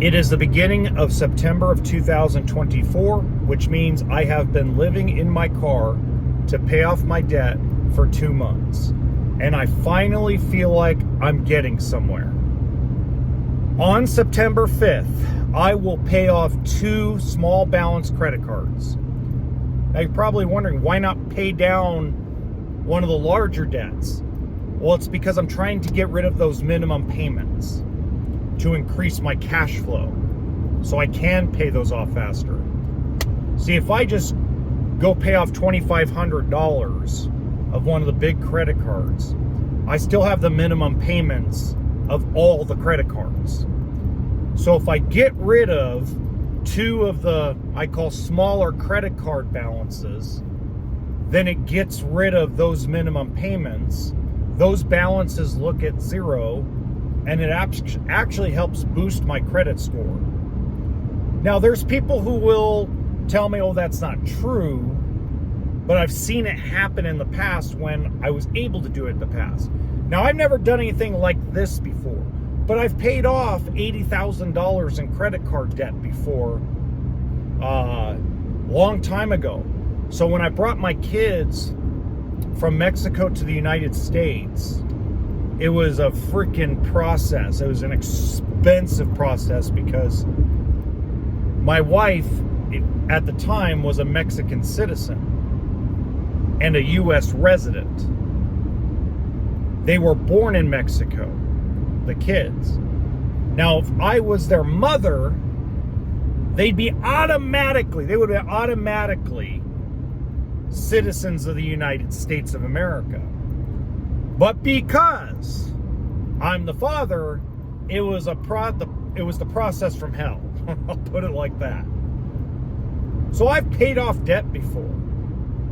It is the beginning of September of 2024, which means I have been living in my car to pay off my debt for 2 months. And I finally feel like I'm getting somewhere. On September 5th, I will pay off 2 small balance credit cards. Now you're probably wondering, why not pay down one of the larger debts? Well, it's because I'm trying to get rid of those minimum payments to increase my cash flow so I can pay those off faster. See, if I just go pay off $2,500 of one of the big credit cards, I still have the minimum payments of all the credit cards. So if I get rid of 2 of the, I call smaller credit card balances, then it gets rid of those minimum payments. Those balances look at 0, and it actually helps boost my credit score. Now, there's people who will tell me, oh, that's not true, but I've seen it happen in the past when I was able to do it in the past. Now, I've never done anything like this before, but I've paid off $80,000 in credit card debt before, long time ago. So when I brought my kids from Mexico to the United States, it was a freaking process. It was an expensive process because my wife at the time was a Mexican citizen and a U.S. resident. They were born in Mexico, the kids. Now, if I was their mother, they would be automatically citizens of the United States of America. But because I'm the father, it was the process from hell. I'll put it like that. So I've paid off debt before,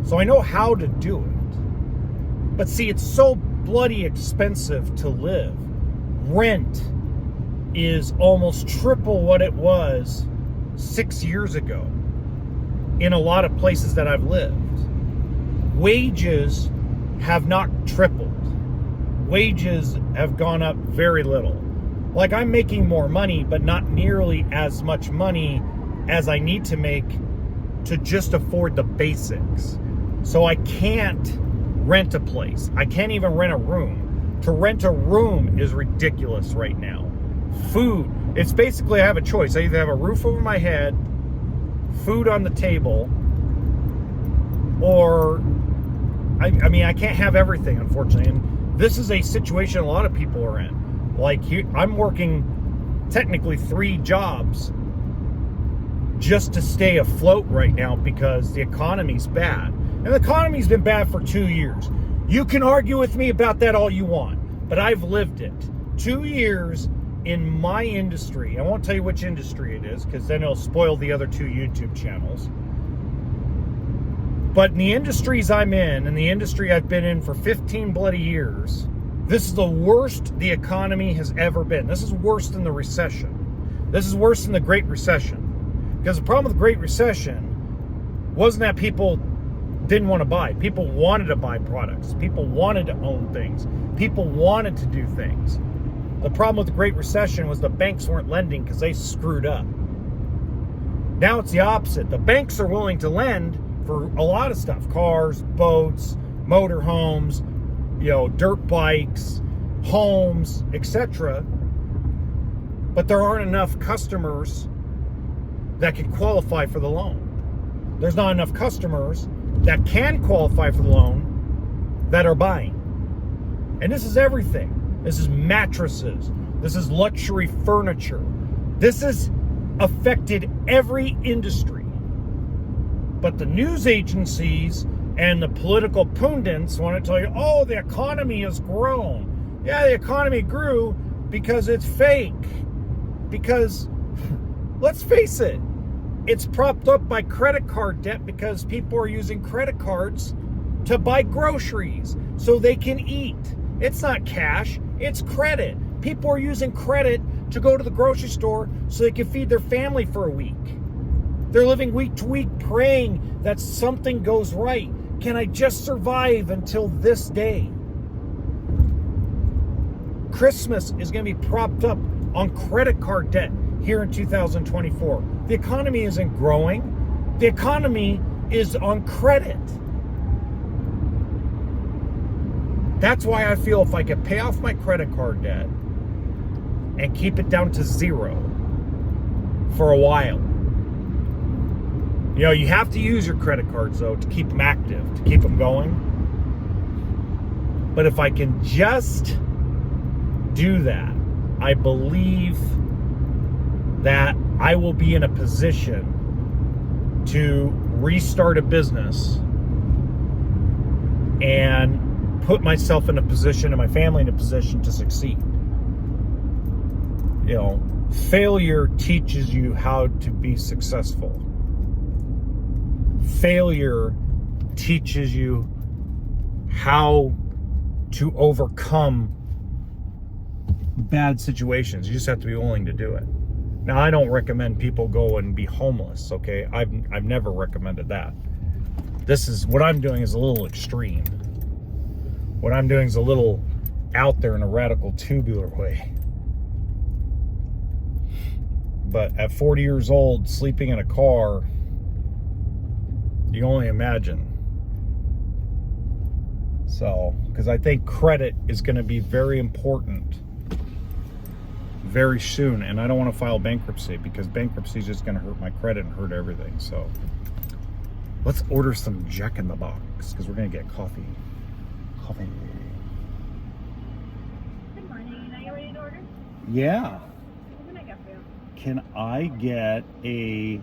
so I know how to do it. But see, it's so bloody expensive to live. Rent is almost triple what it was 6 years ago in a lot of places that I've lived. Wages have not tripled. Wages have gone up very little. Like, I'm making more money, but not nearly as much money as I need to make to just afford the basics. So I can't rent a place. I can't even rent a room. To rent a room is ridiculous right now. Food, it's basically I have a choice. I either have a roof over my head, food on the table, or I can't have everything, unfortunately. And this is a situation a lot of people are in. Like, I'm working technically 3 jobs just to stay afloat right now because the economy's bad. And the economy's been bad for 2 years. You can argue with me about that all you want, but I've lived it. 2 years in my industry. I won't tell you which industry it is because then it'll spoil the other 2 YouTube channels. But in the industries I'm in, and the industry I've been in for 15 bloody years, this is the worst the economy has ever been. This is worse than the recession. This is worse than the Great Recession. Because the problem with the Great Recession wasn't that people didn't want to buy. People wanted to buy products. People wanted to own things. People wanted to do things. The problem with the Great Recession was the banks weren't lending because they screwed up. Now it's the opposite. The banks are willing to lend for a lot of stuff. Cars, boats, motorhomes, dirt bikes, homes, etc. But there aren't enough customers that can qualify for the loan. There's not enough customers that can qualify for the loan that are buying. And this is everything. This is mattresses. This is luxury furniture. This has affected every industry. But the news agencies and the political pundits want to tell you, oh, the economy has grown. Yeah, the economy grew because it's fake. Because, let's face it, it's propped up by credit card debt because people are using credit cards to buy groceries so they can eat. It's not cash, it's credit. People are using credit to go to the grocery store so they can feed their family for a week. They're living week to week praying that something goes right. Can I just survive until this day? Christmas is going to be propped up on credit card debt. here in 2024. The economy isn't growing. The economy is on credit. That's why I feel if I could pay off my credit card debt and keep it down to zero for a while. You know, you have to use your credit cards, though, to keep them active, to keep them going. But if I can just do that, I believe that I will be in a position to restart a business and put myself in a position and my family in a position to succeed. You know, failure teaches you how to be successful. Failure teaches you how to overcome bad situations. You just have to be willing to do it. Now, I don't recommend people go and be homeless, okay? I've never recommended that. This is, what I'm doing is a little extreme. What I'm doing is a little out there in a radical tubular way. But at 40 years old, sleeping in a car, you can only imagine. So, because I think credit is going to be very important very soon, and I don't want to file bankruptcy because bankruptcy is just going to hurt my credit and hurt everything. So let's order some Jack in the Box because we're going to get coffee. Coffee. Good morning. Are you ready to order? Yeah. What can I get for you? Can I get a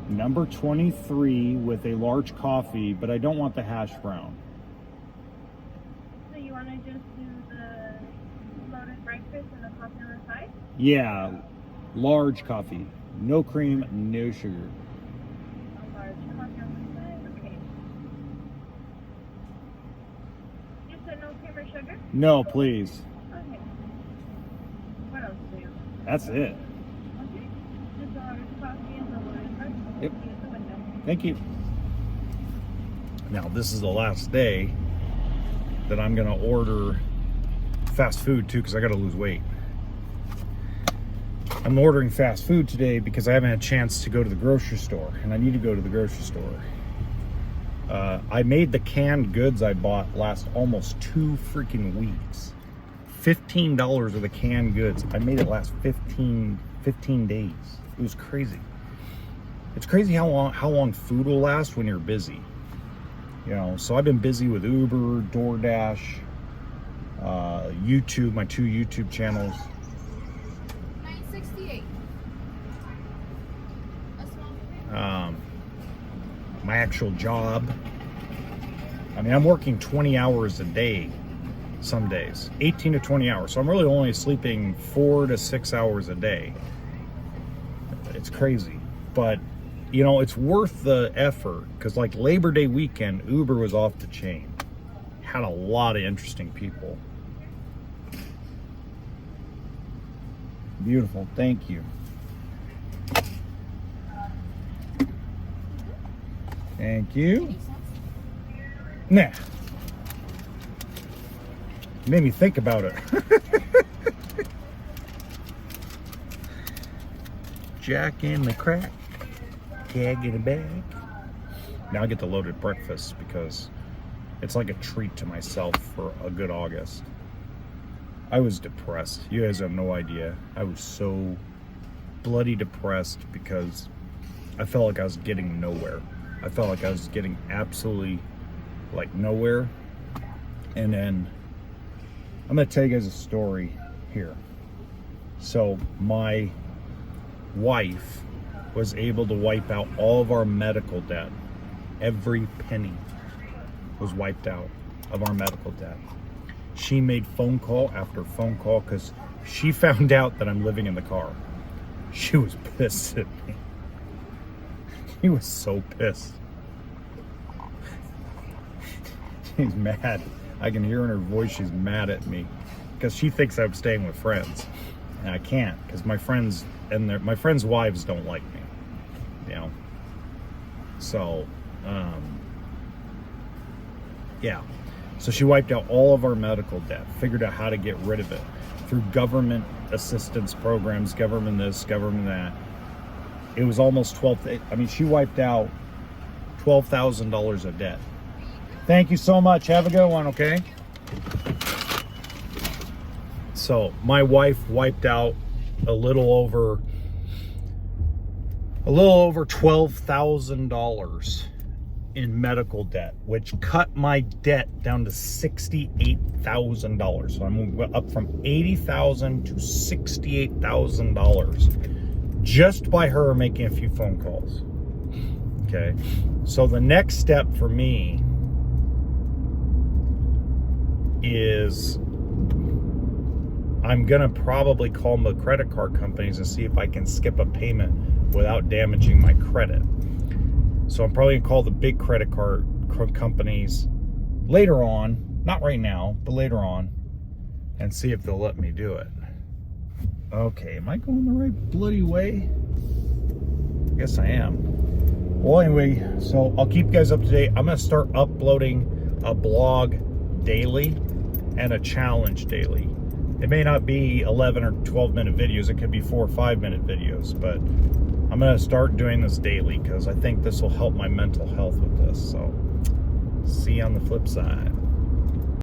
number 23 with a large coffee, but I don't want the hash brown? So you want to just do the loaded breakfast and the coffee on the side? Yeah, large coffee. No cream, no sugar. A large coffee on the side? Okay. You said no cream or sugar? No, please. Okay. What else do you have? That's it. Okay. Just a large coffee and the loaded breakfast. Yep. See you at the window. Thank you. Now, this is the last day that I'm going to order fast food too, because I got to lose weight. I'm ordering fast food today because I haven't had a chance to go to the grocery store, and I need to go to the grocery store. I made the canned goods I bought last almost 2 freaking weeks. $15 of the canned goods. I made it last 15 days. It was crazy. It's crazy how long food will last when you're busy. You know, so I've been busy with Uber, DoorDash, YouTube, my 2 YouTube channels. $9.68. My actual job. I mean, I'm working 20 hours a day some days, 18 to 20 hours. So I'm really only sleeping 4 to 6 hours a day. It's crazy, but you know, it's worth the effort because like Labor Day weekend, Uber was off the chain. Had a lot of interesting people. Beautiful, thank you. Thank you. Nah. Made me think about it. Jack in the crack, keg in a bag. Now I get the loaded breakfast because it's like a treat to myself for a good August. I was depressed. You guys have no idea. I was so bloody depressed because I felt like I was getting nowhere. I felt like I was getting absolutely like nowhere. And then I'm going to tell you guys a story here. So my wife was able to wipe out all of our medical debt. Every penny was wiped out of our medical debt. She made phone call after phone call because she found out that I'm living in the car. She was pissed at me. She was so pissed. She's mad. I can hear in her voice she's mad at me because she thinks I'm staying with friends. And I can't because my friends and my friends' wives don't like me. You know? So, yeah. So she wiped out all of our medical debt, figured out how to get rid of it, through government assistance programs, government this, government that. It was almost she wiped out $12,000 of debt. Thank you so much. Have a good one, okay? So my wife wiped out a little over $12,000 in medical debt, which cut my debt down to $68,000. So I'm up from $80,000 to $68,000 just by her making a few phone calls. Okay, so the next step for me is I'm gonna probably call the credit card companies and see if I can skip a payment without damaging my credit. So I'm probably gonna call the big credit card companies later on, not right now, but later on, and see if they'll let me do it. Okay, am I going the right bloody way? I guess I am. Well, anyway, so I'll keep you guys up to date. I'm gonna start uploading a blog daily and a challenge daily. It may not be 11 or 12-minute videos. It could be 4 or 5-minute videos, but I'm going to start doing this daily because I think this will help my mental health with this. So, see you on the flip side.